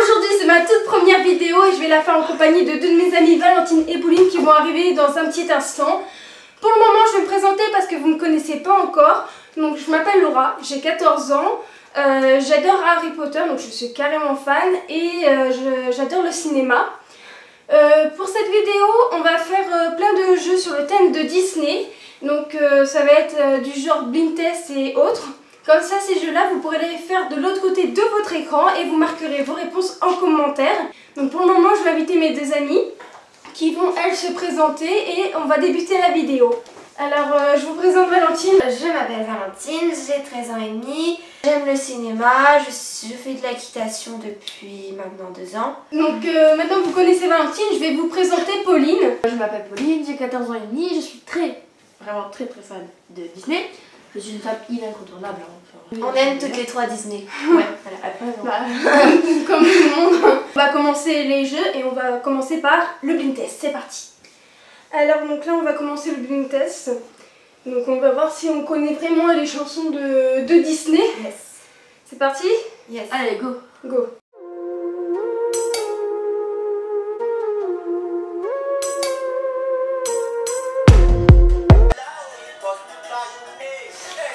Aujourd'hui c'est ma toute première vidéo et je vais la faire en compagnie de deux de mes amies Valentine et Pauline qui vont arriver dans un petit instant. Pour le moment je vais me présenter parce que vous ne me connaissez pas encore. Donc je m'appelle Laura, j'ai 14 ans, j'adore Harry Potter donc je suis carrément fan et j'adore le cinéma. Pour cette vidéo on va faire plein de jeux sur le thème de Disney. Donc ça va être du genre blind test et autres. Comme ça, ces jeux-là, vous pourrez les faire de l'autre côté de votre écran et vous marquerez vos réponses en commentaire. Donc pour le moment, je vais inviter mes deux amies qui vont, elles, se présenter et on va débuter la vidéo. Alors, je vous présente Valentine. Je m'appelle Valentine, j'ai 13 ans et demi. J'aime le cinéma, je fais de l'équitation depuis maintenant 2 ans. Donc maintenant que vous connaissez Valentine, je vais vous présenter Pauline. Je m'appelle Pauline, j'ai 14 ans et demi, je suis vraiment très fan de Disney. Je suis une femme incontournable. On aime toutes les trois Disney. Ouais, voilà, après, comme tout le monde. On va commencer les jeux et on va commencer par le blind test. C'est parti. Alors donc là on va commencer le blind test. Donc on va voir si on connaît vraiment les chansons de Disney. Yes. C'est parti? Yes. Allez, go. Go.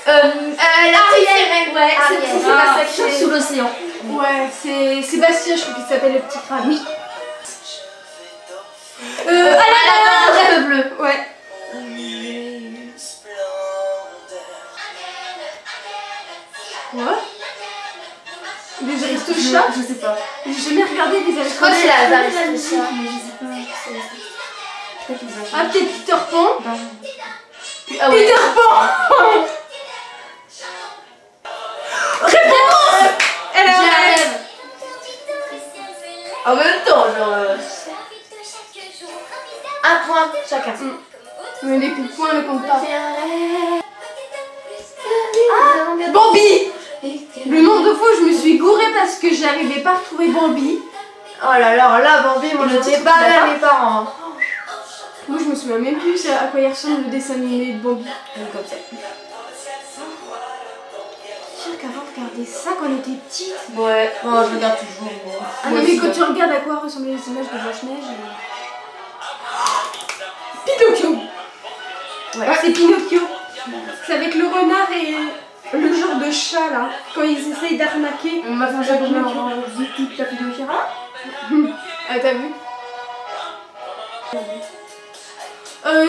Ariel. Ouais, Ariel. c'est sous l'océan. Ouais, c'est Sébastien, je crois qu'il s'appelle le petit crabe. Oui. La rêve bleu. Ouais. Quoi? Les Aristochats? Je sais pas. J'ai jamais regardé les Je crois que Aristochats. c'est la Aristochats. Mais je sais pas. Ah, peut-être Peter Pan? Ah ouais. Peter Pan! Réponse! Elle a rêve. En même temps, genre. Un point chacun. Mais les coups de poing ne comptent pas. Ah, Bambi! Le nombre de fois où je me suis gourée parce que j'arrivais pas à retrouver Bambi. Oh là là, Bambi, moi je sais pas avec mes parents. Moi je me souviens même plus à quoi il ressemble le dessin animé de Bambi. Comme ça. Je suis sûre qu'avant de regarder ça quand on était petite. Ouais, bon, je regarde toujours. Ah non mais quand tu regardes à quoi ressemblaient les images de Blanche-Neige. Pinocchio! Ouais, c'est Pinocchio. C'est avec le renard et le genre de chat là, quand ils essayent d'arnaquer. On m'a fait un jeu comme toute la vidéo Kira. Ah t'as vu?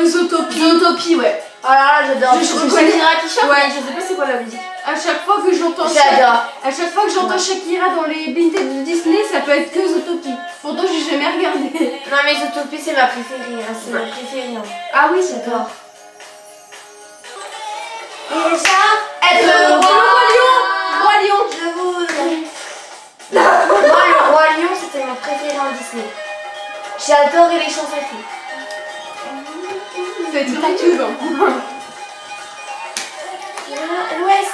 Zootopie. Zootopie, ouais. Ah là, j'adore. Je Je reconnais. Shakira qui chante, Ouais. mais je sais pas c'est quoi la musique. À chaque fois que j'entends J'adore. à chaque fois que j'entends Shakira dans les blind tests de Disney, ça peut être que Zootopie. Pourtant j'ai jamais regardé. Non mais Zootopie c'est ma préférée, hein, c'est ma préférée. Hein. Ah oui, j'adore. Et ça, Être le Roi Lion. Roi Lion. Je vous... Moi le Roi Lion c'était mon préféré en Disney. J'ai adoré les chansons et tout. C'est YouTube. L'Ouest.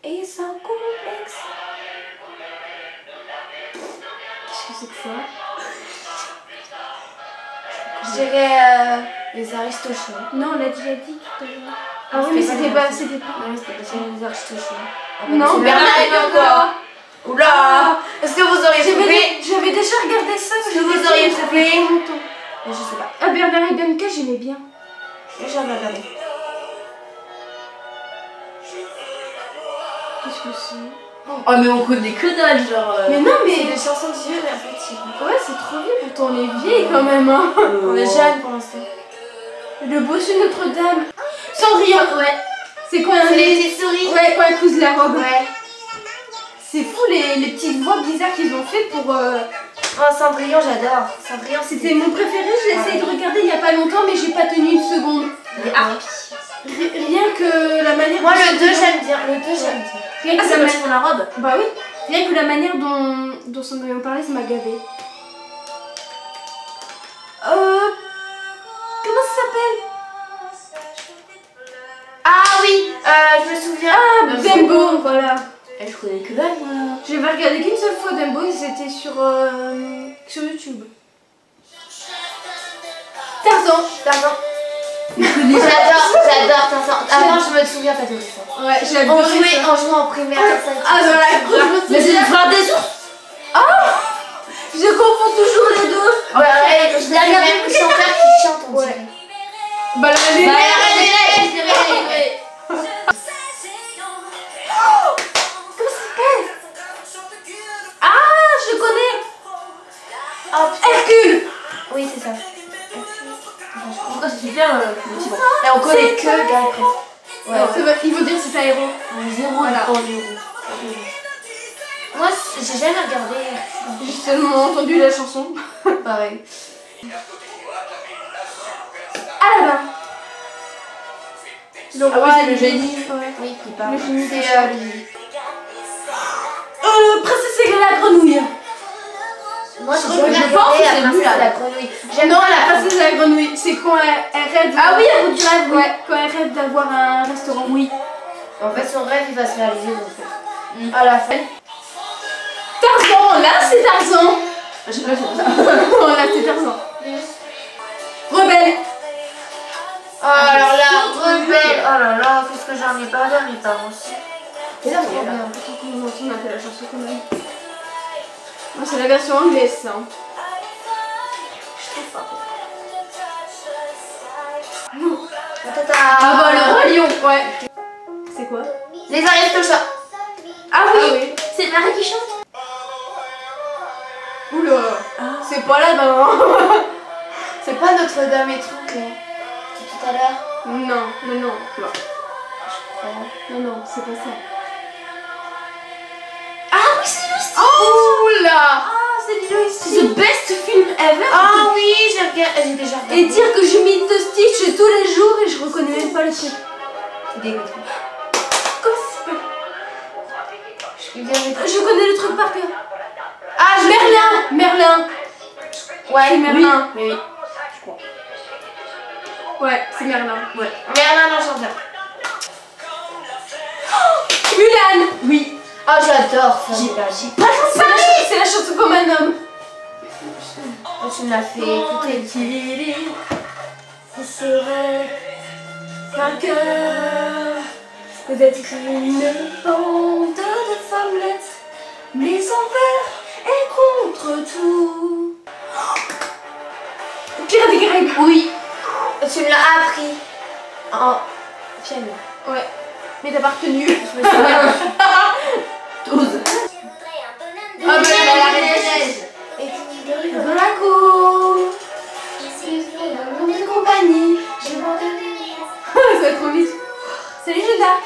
Et sans complexe. Qu'est-ce que c'est que ça? Je dirais les Aristochats. Non, on l'a déjà dit tout à l'heure. Ah oui, C'était mais pas c'était les pas. C'était pas. Non, c'était pas les Aristochats. Non, c'est Bernard et Bianca. Oula. Est-ce que vous auriez trouvé? J'avais déjà regardé ça. Est-ce que vous auriez trouvé? longtemps. Je sais pas. Ah, Bernard et Bianca, j'aimais bien. J'ai jamais regardé. Qu'est-ce que c'est? Oh, mais on connaît que dalle, genre. Mais non, C'est mais. des chansons de vieux, mais en fait, Ouais, c'est trop vieux, pourtant on est vieilles quand même. Hein. on est jeunes pour l'instant. Le bossu Notre-Dame. Cendrillon. Ouais. C'est quand C'est les petites souris. Ouais, quand elle couse la robe. Ouais. C'est fou les petites voix bizarres qu'ils ont fait pour. Oh, Cendrillon, j'adore. Cendrillon, C'était mon préféré, j'ai essayé de regarder il y a pas longtemps, mais j'ai pas tenu une seconde. Rien que la manière. Moi, dont le 2, Cendrillon- j'aime bien. Le 2, j'aime bien. Rien Ah, que c'est la parce qu'on la robe. Bah oui. Rien que la manière dont Cendrillon parlait, ça m'a gavé. Comment ça s'appelle? Ah oui, je me souviens. Ah, Dumbo, voilà. Eh, je connais que dalle, moi. J'ai regardé qu'une seule fois Dumbo et c'était sur YouTube. Tarzan. Tarzan. Je connais J'adore j'adore Tintin. Avant, je me souviens, t'adorais ça. Ouais, j'adore. On jouait en primaire à ça. Ah, dans la cour. Mais c'est le frère des ours. Je confonds toujours les deux. Ouais, je l'ai même le chanteur qui chante, on dirait. Bah, la reine des Bah, neiges. je dirais. Ah, je connais. Oh, putain. Hercule. Oui, c'est ça. Pourquoi c'est super motivant. Et on connaît que Gary. Ouais, il faut dire c'est un héros. Zéro Voilà. en héros. Moi, j'ai jamais regardé. J'ai seulement entendu la chanson. Pareil. Aladdin. Le Ah oui, roi c'est le génie. Ouais. Oui, qui parle. Le génie. C'est Princesse et la grenouille. moi, je pense que c'est lui, là. la grenouille. J'aime Non, pas la princesse et la grenouille. C'est quand elle rêve. Ah oui, à bout du rêve, oui. Ouais, quand elle rêve d'avoir un restaurant. Oui. En fait, son rêve, il va se réaliser, en fait. À la fin. Tarzan, là c'est Tarzan. Je sais pas, c'est ça. Oh, là c'est Tarzan. Rebelle. Oh, alors là, rebelle. Oh là là, qu'est-ce que j'en ai pas dans mes parents aussi. C'est ça, Trop bien. Pourtant, comment on a fait la chanson quand même. Moi, c'est la version anglaise, ça. Je trouve pas. Ah bah, le roi lion. Ouais. C'est quoi? Les Aristochats. Ah Ah oui, oui. c'est Marie qui chante. Oula. C'est pas là, non. C'est pas Notre-Dame et tout, là. Tout à l'heure. Non, non, non. Non, non, c'est pas ça. Ah oui, c'est Lilo. Oh là. Ah, c'est Lilo. C'est the best film ever. Ah oui, j'ai déjà regardé. Et dire que je m'imite de Stitch tous les jours et je reconnais même pas le truc. Dégoûtant. Comment ça s'appelle? Je Je connais le truc par cœur. Ah, je Merlin. Merlin. Ouais, C'est Merlin. Oui, oui, je crois. Ouais, c'est Merlin. Ouais. Merlin l'Enchanteur. Mulan. Oui. Oh, j'adore ça. C'est la chanson comme un homme. Oh, tu me l'as fait écouter. Vous serez vainqueur d'être une bande de femmelettes, mais envers et contre tout. Pirates des Caraïbes. Oui. Tu me l'as appris en piano. Ouais, mais t'as pas retenu. Je me souviens. 12. Ah bah la Reine des Neiges. Et Dans la cour, dans mes compagnies, je m'en connais. ça va trop vite. Salut Jeanne d'Arc.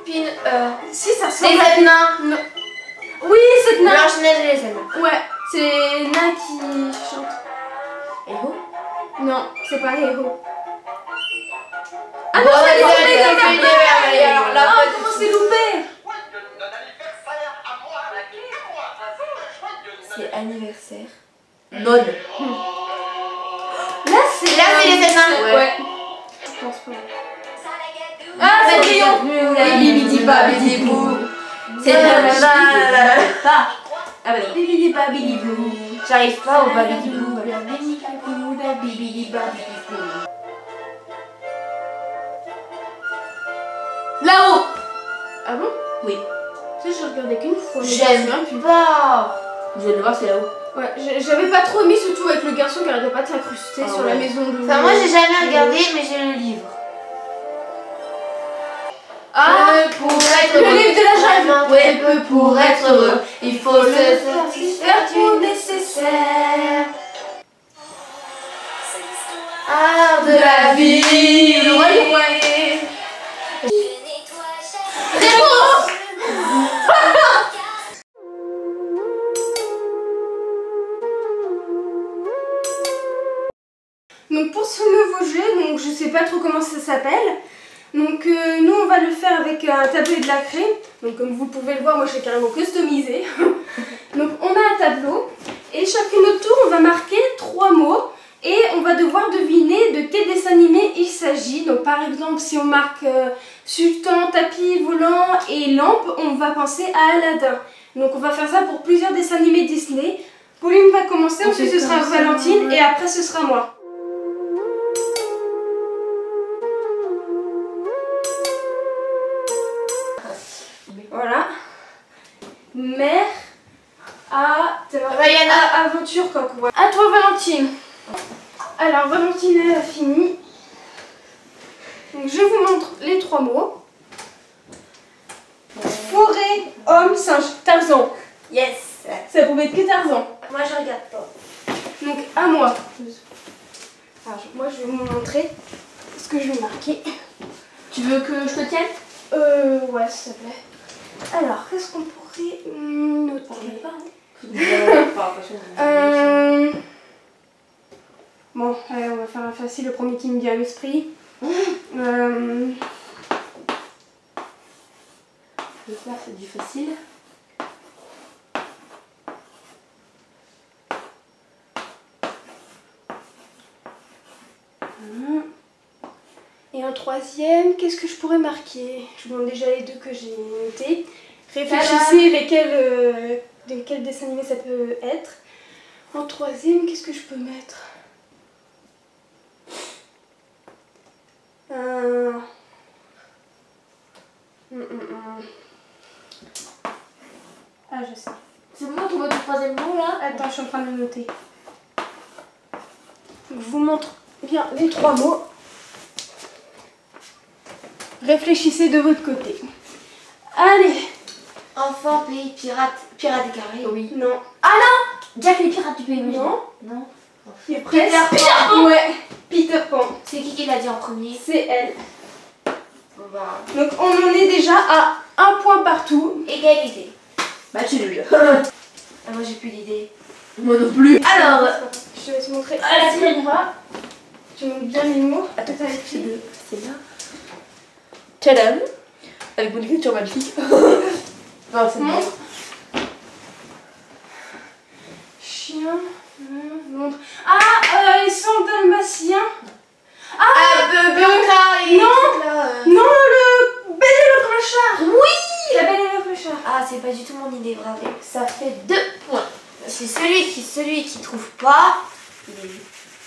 Pin, Si ça sent. les nains. Non. Oui, cette nain. Blanche-Neige et les nains. Ouais, c'est les nains qui chantent. Héros. Non, c'est pas héros. Ah non, non, c'est c'est les les merveilles. Alors là, Ah, comment c'est loupé? c'est anniversaire. Non. Là, c'est. Là, c'est les nains. Ouais. Je pense pas. Ah, c'est Grillon. Bibidi babidi bou. C'est le pas. Ah bah non. Bibidi babidi bou. J'arrive pas au babidibou. Là-haut. Ah bon? Oui. Tu sais, je regardais qu'une fois. mais J'aime je me souviens pas. Vous allez le voir, c'est là-haut. plus. Ouais, j'avais pas trop aimé, surtout avec le garçon qui arrêtait pas de s'incruster Ah sur ouais. la maison de. Enfin, moi, j'ai jamais regardé, mais j'ai le livre. Ah, Pour être le livre de la jungle. Ouais, peu pour être heureux, il faut se satisfaire du nécessaire. Art de la vie. Le royaume. Ouais. Réponse. Donc pour ce nouveau jeu, donc je sais pas trop comment ça s'appelle. Donc nous on va le faire avec un tableau et de la craie. Donc comme vous pouvez le voir, moi j'ai carrément customisé. Donc on a un tableau et chacun notre tour on va marquer 3 mots et on va devoir deviner de quel dessin animé il s'agit. Donc par exemple si on marque sultan, tapis volant et lampe, on va penser à Aladdin. Donc on va faire ça pour plusieurs dessins animés Disney. Pauline va commencer, ensuite ce sera Valentine et après ce sera moi. C'est marqué aventure coq. Ouais. À toi Valentine. Alors Valentine elle a fini. Donc je vous montre les 3 mots. Forêt, homme, singe, Tarzan. Yes. Ça pouvait être que Tarzan. Moi je regarde pas. Donc à moi. Alors moi je vais vous montrer ce que je vais marquer. Tu veux que je te tienne? Ouais s'il te plaît. Alors qu'est-ce qu'on pourrait noter? Bon, allez, on va faire un facile, le premier qui me vient à l'esprit. Là, c'est du facile. Et un troisième, qu'est-ce que je pourrais marquer? Je vous montre déjà les 2 que j'ai notés. Réfléchissez lesquels dessins animés ça peut être. En troisième, qu'est-ce que je peux mettre? Ah, je sais. C'est moi qui vois le troisième mot là. Attends, je suis en train de le noter. Je vous montre bien les 3 mots. Réfléchissez de votre côté. Allez. Enfant, pays, pirate, pirate des Caraïbes. Oui. Non. Ah non, Jack les pirates du pays imaginaire. Non. Non. Il est presque. Peter Pan. Ouais. Peter Pan. C'est qui l'a dit en premier? C'est elle. Bon bah, Donc on en est déjà à 1 point partout. égalité. Bah tu l'as eu. Ah, moi j'ai plus d'idée. Moi non plus. Alors, Je vais te montrer. Allez, Tu montres bien les mots. attends, T'as écrit. c'est là. Tadam. Avec mon écriture magnifique. Non, c'est bon. Chien. Montre. Ah, ils sont dalmatiens. Blanca Non, le Belle et le Clochard. Oui, la Belle et le Clochard. Ah, c'est pas du tout mon idée, bravo. Ça fait 2 points. C'est celui qui trouve pas, il est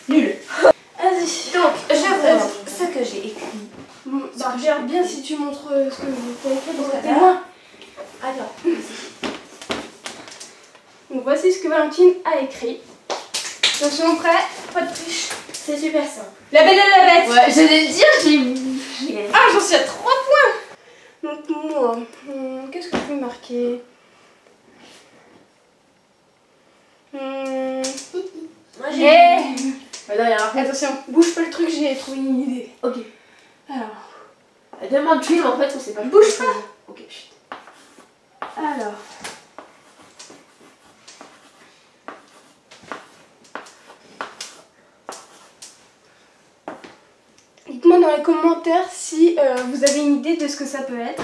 Nul. Vas-y. Donc, je vous montre ce que j'ai écrit. Bah, regarde bien si tu montres ce que tu as écrit dans Voilà. tes témoins. Attends, Donc voici ce que Valentine a écrit. Attention, prêt? Pas de triche. c'est super simple. La Belle et la Bête. Ouais, j'allais le dire, j'ai gagné. Ah, j'en suis à 3 points. Donc moi, qu'est-ce que je vais marquer? Moi Eh, Bah non, il y a un attention, bouge pas le truc, j'ai trouvé une idée. Ok. Alors, Demande de film en fait, ça c'est pas. Bouge pas. Ok, chut. alors. Dites-moi dans les commentaires si vous avez une idée de ce que ça peut être.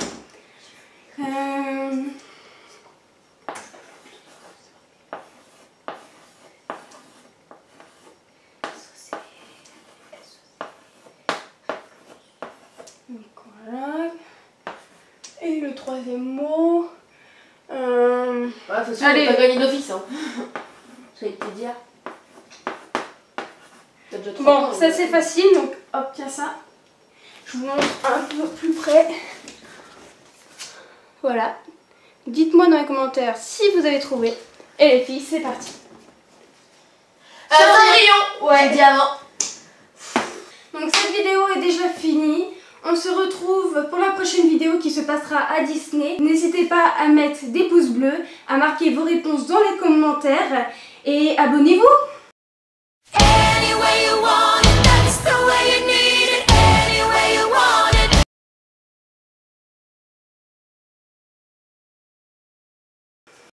Donc voilà. Et le troisième mot. Ouais, de toute façon, Allez. on va pas gagner d'office. Hein. J'allais te dire. T'as déjà 3 Bon, points, ça c'est facile, donc hop, tiens ça. Je vous montre un peu plus près. Voilà. Dites-moi dans les commentaires si vous avez trouvé. Et les filles, c'est parti. Cendrillon. Ouais, j'ai dit avant. Donc cette vidéo est déjà finie. On se retrouve pour la prochaine vidéo qui se passera à Disney. N'hésitez pas à mettre des pouces bleus, à marquer vos réponses dans les commentaires et abonnez-vous. Any way you want it, that's the way it